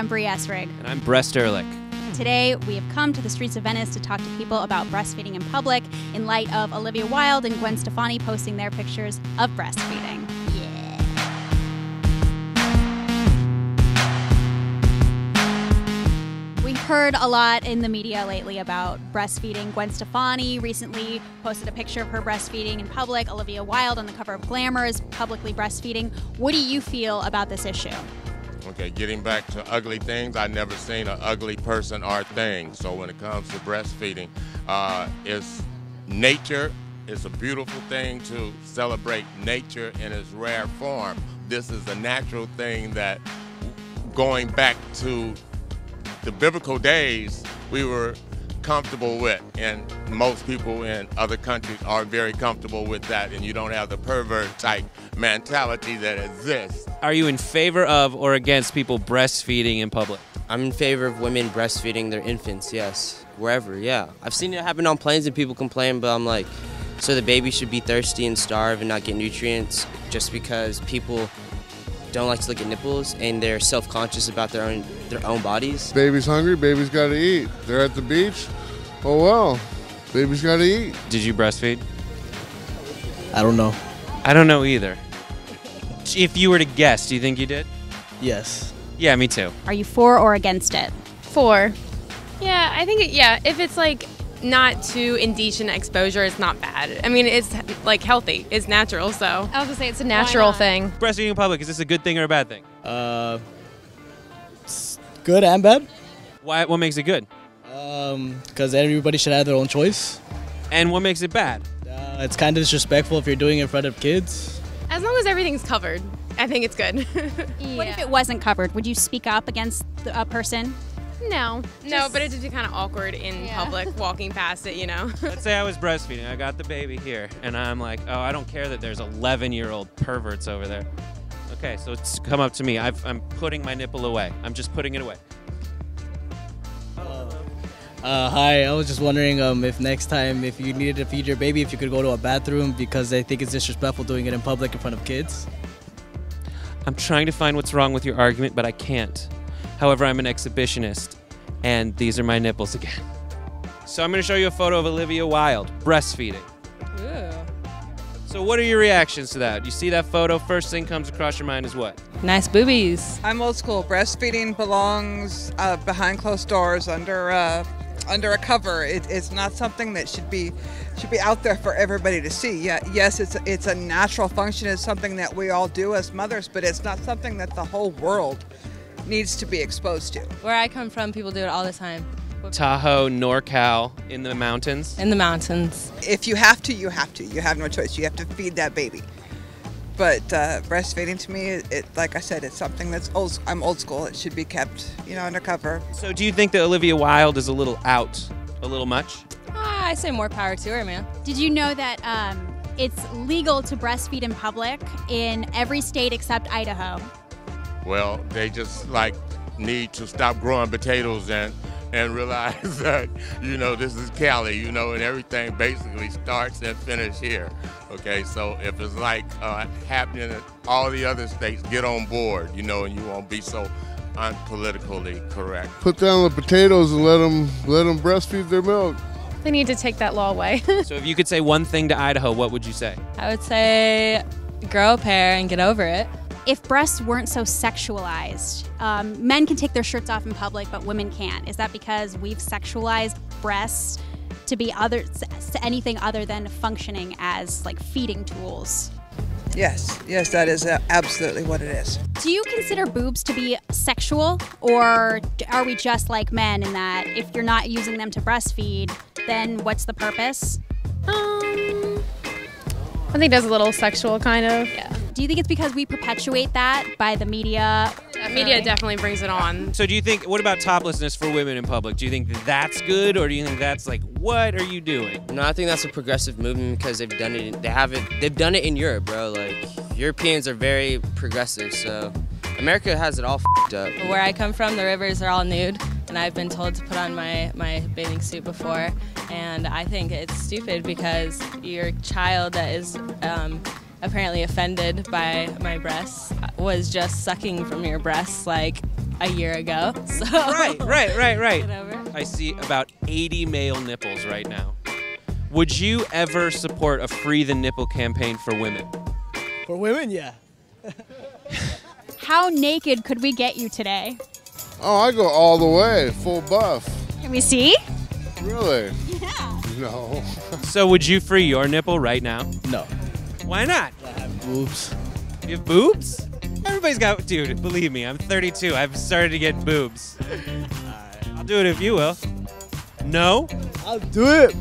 I'm Bree Esrig. And I'm Breast Ehrlich. Today, we have come to the streets of Venice to talk to people about breastfeeding in public in light of Olivia Wilde and Gwen Stefani posting their pictures of breastfeeding. We've heard a lot in the media lately about breastfeeding. Gwen Stefani recently posted a picture of her breastfeeding in public. Olivia Wilde on the cover of Glamour is publicly breastfeeding. What do you feel about this issue? Okay, getting back to ugly things, I've never seen an ugly person or thing. So when it comes to breastfeeding, it's nature. It's a beautiful thing to celebrate nature in its rare form. This is a natural thing that, going back to the biblical days, we were comfortable with, and most people in other countries are very comfortable with that, and you don't have the pervert type mentality that exists. Are you in favor of or against people breastfeeding in public? I'm in favor of women breastfeeding their infants, yes. Wherever, yeah. I've seen it happen on planes and people complain, but I'm like, so the baby should be thirsty and starve and not get nutrients just because people don't like to look at nipples and they're self-conscious about their own bodies. Baby's hungry, baby's gotta eat. They're at the beach, oh well, baby's gotta eat. Did you breastfeed? I don't know. I don't know either. If you were to guess, do you think you did? Yes. Yeah, me too. Are you for or against it? For. Yeah, I think, if it's like not too indecent exposure, it's not bad. I mean, it's like healthy, it's natural, so. I was gonna say it's a natural thing. Breastfeeding in public, is this a good thing or a bad thing? It's good and bad. Why? What makes it good? Because everybody should have their own choice. And what makes it bad? It's kind of disrespectful if you're doing it in front of kids. As long as everything's covered, I think it's good. What if it wasn't covered? Would you speak up against a person? No, but it'd be kind of awkward in public walking past it, you know? Let's say I was breastfeeding. I got the baby here, and I'm like, oh, I don't care that there's 11-year-old perverts over there. Okay, so it's come up to me. I'm putting my nipple away. I'm just putting it away. Hi, I was just wondering if next time, if you needed to feed your baby, if you could go to a bathroom because I think it's disrespectful doing it in public in front of kids. I'm trying to find what's wrong with your argument, but I can't. However, I'm an exhibitionist, and these are my nipples again. So I'm going to show you a photo of Olivia Wilde breastfeeding. Ooh. So what are your reactions to that? You see that photo, first thing comes across your mind is what? Nice boobies. I'm old school. Breastfeeding belongs behind closed doors under a cover. It's not something that should be out there for everybody to see. Yeah, yes, it's a natural function. It's something that we all do as mothers, but it's not something that the whole world needs to be exposed to. Where I come from, people do it all the time. Tahoe, NorCal, in the mountains? In the mountains. If you have to, you have to. You have no choice. You have to feed that baby. But breastfeeding to me, like I said, it's something that's I'm old school. It should be kept, undercover. So do you think that Olivia Wilde is a little out, a little much? I say more power to her, man. Did you know that it's legal to breastfeed in public in every state except Idaho? Well, they just need to stop growing potatoes and realize that, this is Cali, and everything basically starts and finishes here. Okay, so if it's happening in all the other states, get on board, and you won't be so unpolitically correct. Put down the potatoes and let them breastfeed their milk. They need to take that law away. So if you could say one thing to Idaho, what would you say? I would say grow a pair and get over it. If breasts weren't so sexualized, men can take their shirts off in public, but women can't. Is that because we've sexualized breasts to be to anything other than functioning as feeding tools? Yes, that is absolutely what it is. Do you consider boobs to be sexual, or are we just like men in that if you're not using them to breastfeed, then what's the purpose? I think that's a little sexual, kind of. Yeah. Do you think it's because we perpetuate that by the media? Media definitely brings it on. So do you think, what about toplessness for women in public? Do you think that's good, or do you think that's what are you doing? No, I think that's a progressive movement because they've done it in Europe, bro. Europeans are very progressive, so America has it all f***ed up. Where I come from, the rivers are all nude, and I've been told to put on my bathing suit before, and I think it's stupid because your child that is apparently offended by my breasts was just sucking from your breasts like a year ago. So Right. Whatever. I see about 80 male nipples right now. Would you ever support a Free the Nipple campaign for women? For women, yeah. How naked could we get you today? Oh, I go all the way, full buff. Can we see? Really? Yeah. No. So would you free your nipple right now? No. Why not? I have boobs. You have boobs? Everybody's got, dude, believe me, I'm 32. I've started to get boobs. I'll do it if you will. No? I'll do it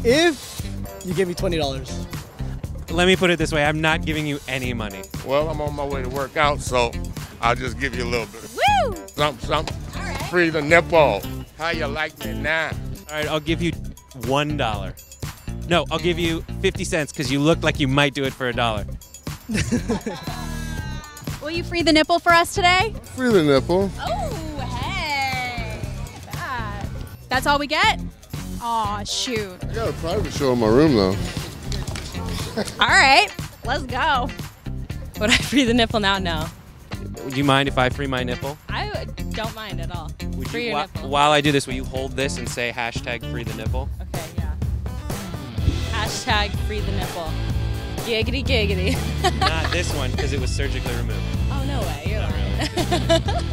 if you give me $20. Let me put it this way, I'm not giving you any money. Well, I'm on my way to work out, so I'll just give you a little bit. Woo! Something. Free the nipple. How you like me now? All right, I'll give you $1. No, I'll give you 50 cents because you look like you might do it for $1. Will you free the nipple for us today? Free the nipple. Oh, hey. That's all we get? Aw, shoot. I got a private show in my room, though. All right, let's go. Would I free the nipple now? No. Would you mind if I free my nipple? I don't mind at all. Would Free you, your nipple. While I do this, will you hold this and say hashtag free the nipple? Okay, yeah. Hashtag free the nipple. Giggity giggity. Not this one because it was surgically removed. Oh, no way. You're lying.